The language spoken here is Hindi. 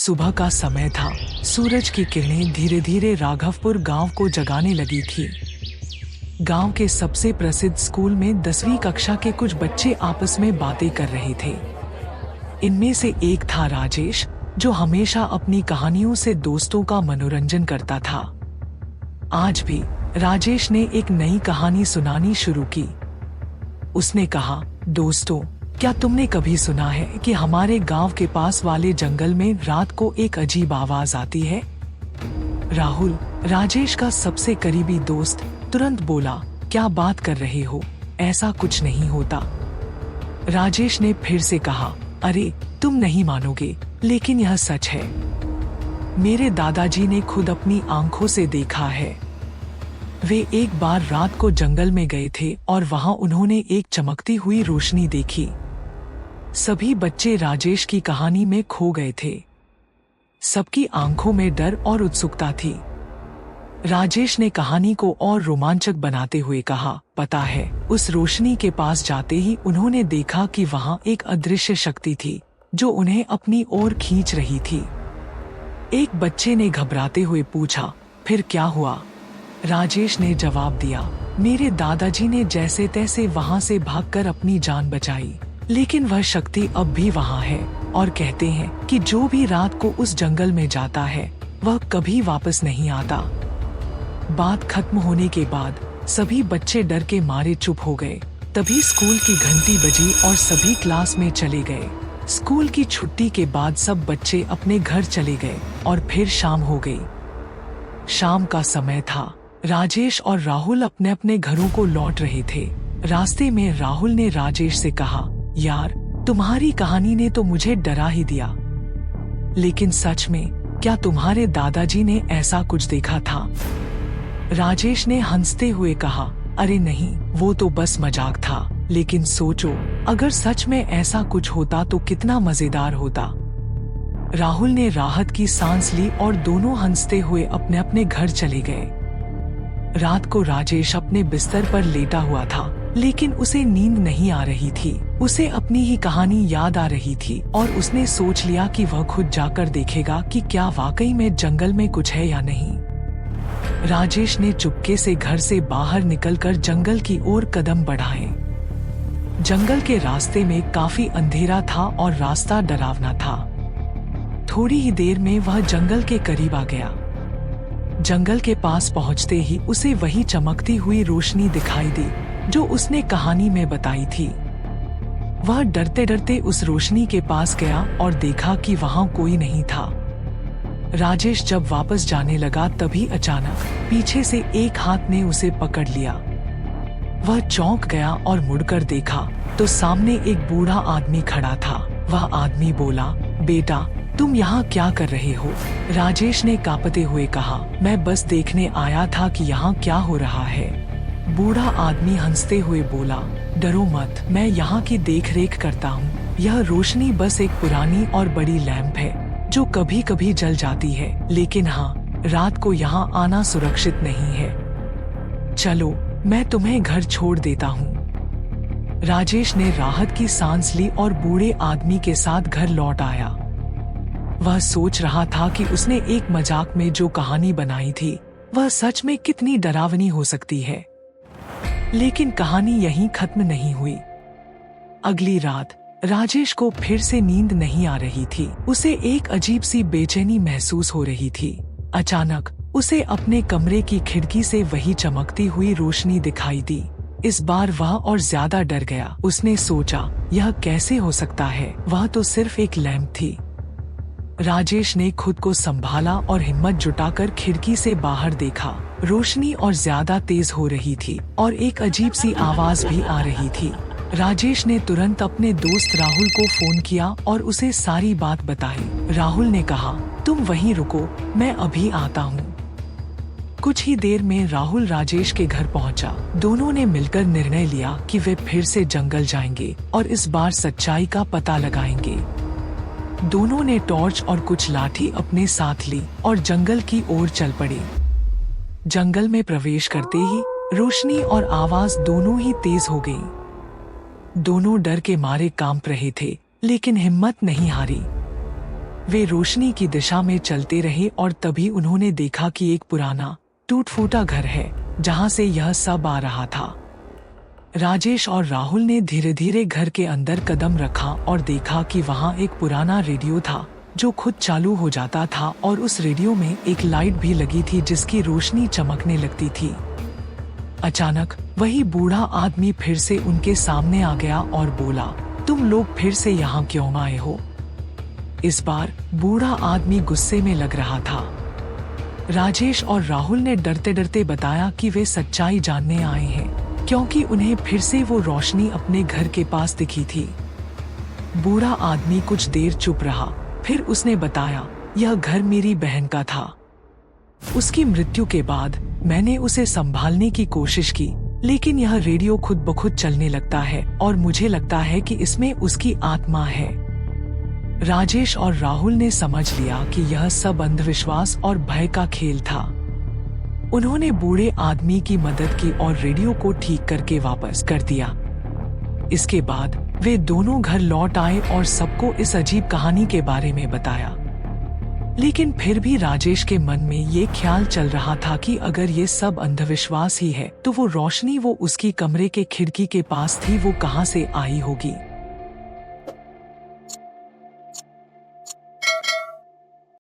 सुबह का समय था। सूरज की किरणें धीरे धीरे राघवपुर गांव को जगाने लगी थी। गांव के सबसे प्रसिद्ध स्कूल में 10वीं कक्षा के कुछ बच्चे आपस में बातें कर रहे थे। इनमें से एक था राजेश, जो हमेशा अपनी कहानियों से दोस्तों का मनोरंजन करता था। आज भी राजेश ने एक नई कहानी सुनानी शुरू की। उसने कहा, दोस्तों, क्या तुमने कभी सुना है कि हमारे गांव के पास वाले जंगल में रात को एक अजीब आवाज आती है? राहुल, राजेश का सबसे करीबी दोस्त, तुरंत बोला, क्या बात कर रहे हो? ऐसा कुछ नहीं होता। राजेश ने फिर से कहा, अरे तुम नहीं मानोगे, लेकिन यह सच है। मेरे दादाजी ने खुद अपनी आंखों से देखा है। वे एक बार रात को जंगल में गए थे और वहां उन्होंने एक चमकती हुई रोशनी देखी। सभी बच्चे राजेश की कहानी में खो गए थे। सबकी आंखों में डर और उत्सुकता थी। राजेश ने कहानी को और रोमांचक बनाते हुए कहा, पता है, उस रोशनी के पास जाते ही उन्होंने देखा कि वहां एक अदृश्य शक्ति थी जो उन्हें अपनी ओर खींच रही थी। एक बच्चे ने घबराते हुए पूछा, फिर क्या हुआ? राजेश ने जवाब दिया, मेरे दादाजी ने जैसे तैसे वहां से भागकर अपनी जान बचाई, लेकिन वह शक्ति अब भी वहां है और कहते हैं कि जो भी रात को उस जंगल में जाता है वह कभी वापस नहीं आता। बात खत्म होने के बाद सभी बच्चे डर के मारे चुप हो गए। तभी स्कूल की घंटी बजी और सभी क्लास में चले गए। स्कूल की छुट्टी के बाद सब बच्चे अपने घर चले गए और फिर शाम हो गई। शाम का समय था। राजेश और राहुल अपने अपने घरों को लौट रहे थे। रास्ते में राहुल ने राजेश से कहा, यार, तुम्हारी कहानी ने तो मुझे डरा ही दिया, लेकिन सच में क्या तुम्हारे दादाजी ने ऐसा कुछ देखा था? राजेश ने हंसते हुए कहा, अरे नहीं, वो तो बस मजाक था, लेकिन सोचो, अगर सच में ऐसा कुछ होता तो कितना मजेदार होता। राहुल ने राहत की सांस ली और दोनों हंसते हुए अपने अपने घर चले गए। रात को राजेश अपने बिस्तर पर लेटा हुआ था, लेकिन उसे नींद नहीं आ रही थी। उसे अपनी ही कहानी याद आ रही थी और उसने सोच लिया कि वह खुद जाकर देखेगा कि क्या वाकई में जंगल में कुछ है या नहीं। राजेश ने चुपके से घर से बाहर निकलकर जंगल की ओर कदम बढ़ाए। जंगल के रास्ते में काफी अंधेरा था और रास्ता डरावना था। थोड़ी ही देर में वह जंगल के करीब आ गया। जंगल के पास पहुंचते ही उसे वही चमकती हुई रोशनी दिखाई दी जो उसने कहानी में बताई थी। वह डरते डरते उस रोशनी के पास गया और देखा कि वहां कोई नहीं था। राजेश जब वापस जाने लगा तभी अचानक पीछे से एक हाथ ने उसे पकड़ लिया। वह चौंक गया और मुड़कर देखा तो सामने एक बूढ़ा आदमी खड़ा था। वह आदमी बोला, बेटा, तुम यहाँ क्या कर रहे हो? राजेश ने कांपते हुए कहा, मैं बस देखने आया था कि यहाँ क्या हो रहा है। बूढ़ा आदमी हंसते हुए बोला, डरो मत, मैं यहाँ की देखरेख करता हूँ। यह रोशनी बस एक पुरानी और बड़ी लैंप है जो कभी कभी जल जाती है, लेकिन हाँ, रात को यहाँ आना सुरक्षित नहीं है। चलो, मैं तुम्हें घर छोड़ देता हूँ। राजेश ने राहत की सांस ली और बूढ़े आदमी के साथ घर लौट आया। वह सोच रहा था कि उसने एक मजाक में जो कहानी बनाई थी वह सच में कितनी डरावनी हो सकती है। लेकिन कहानी यहीं खत्म नहीं हुई। अगली रात राजेश को फिर से नींद नहीं आ रही थी। उसे एक अजीब सी बेचैनी महसूस हो रही थी। अचानक उसे अपने कमरे की खिड़की से वही चमकती हुई रोशनी दिखाई दी। इस बार वह और ज्यादा डर गया। उसने सोचा, यह कैसे हो सकता है? वह तो सिर्फ एक लैंप थी। राजेश ने खुद को संभाला और हिम्मत जुटाकर खिड़की से बाहर देखा। रोशनी और ज्यादा तेज हो रही थी और एक अजीब सी आवाज भी आ रही थी। राजेश ने तुरंत अपने दोस्त राहुल को फोन किया और उसे सारी बात बताई। राहुल ने कहा, तुम वहीं रुको, मैं अभी आता हूँ। कुछ ही देर में राहुल राजेश के घर पहुंचा। दोनों ने मिलकर निर्णय लिया कि वे फिर से जंगल जाएंगे और इस बार सच्चाई का पता लगाएंगे। दोनों ने टॉर्च और कुछ लाठी अपने साथ ली और जंगल की ओर चल पड़े। जंगल में प्रवेश करते ही रोशनी और आवाज दोनों ही तेज हो गई। दोनों डर के मारे कांप रहे थे, लेकिन हिम्मत नहीं हारी। वे रोशनी की दिशा में चलते रहे और तभी उन्होंने देखा कि एक पुराना टूट फूटा घर है जहां से यह सब आ रहा था। राजेश और राहुल ने धीरे धीरे घर के अंदर कदम रखा और देखा कि वहां एक पुराना रेडियो था जो खुद चालू हो जाता था और उस रेडियो में एक लाइट भी लगी थी जिसकी रोशनी चमकने लगती थी। अचानक वही बूढ़ा आदमी फिर से उनके सामने आ गया और बोला, तुम लोग फिर से यहाँ क्यों आए हो? इस बार बूढ़ा आदमी गुस्से में लग रहा था। राजेश और राहुल ने डरते डरते बताया कि वे सच्चाई जानने आए हैं क्योंकि उन्हें फिर से वो रोशनी अपने घर के पास दिखी थी। बूढ़ा आदमी कुछ देर चुप रहा, फिर उसने बताया, यह घर मेरी बहन का था। उसकी मृत्यु के बाद मैंने उसे संभालने की कोशिश की, लेकिन यह रेडियो खुद ब खुद चलने लगता है और मुझे लगता है कि इसमें उसकी आत्मा है। राजेश और राहुल ने समझ लिया कि यह सब अंधविश्वास और भय का खेल था। उन्होंने बूढ़े आदमी की मदद की और रेडियो को ठीक करके वापस कर दिया। इसके बाद वे दोनों घर लौट आए और सबको इस अजीब कहानी के बारे में बताया। लेकिन फिर भी राजेश के मन में ये ख्याल चल रहा था कि अगर ये सब अंधविश्वास ही है तो वो रोशनी वो उसकी कमरे के खिड़की के पास थी वो कहाँ से आई होगी।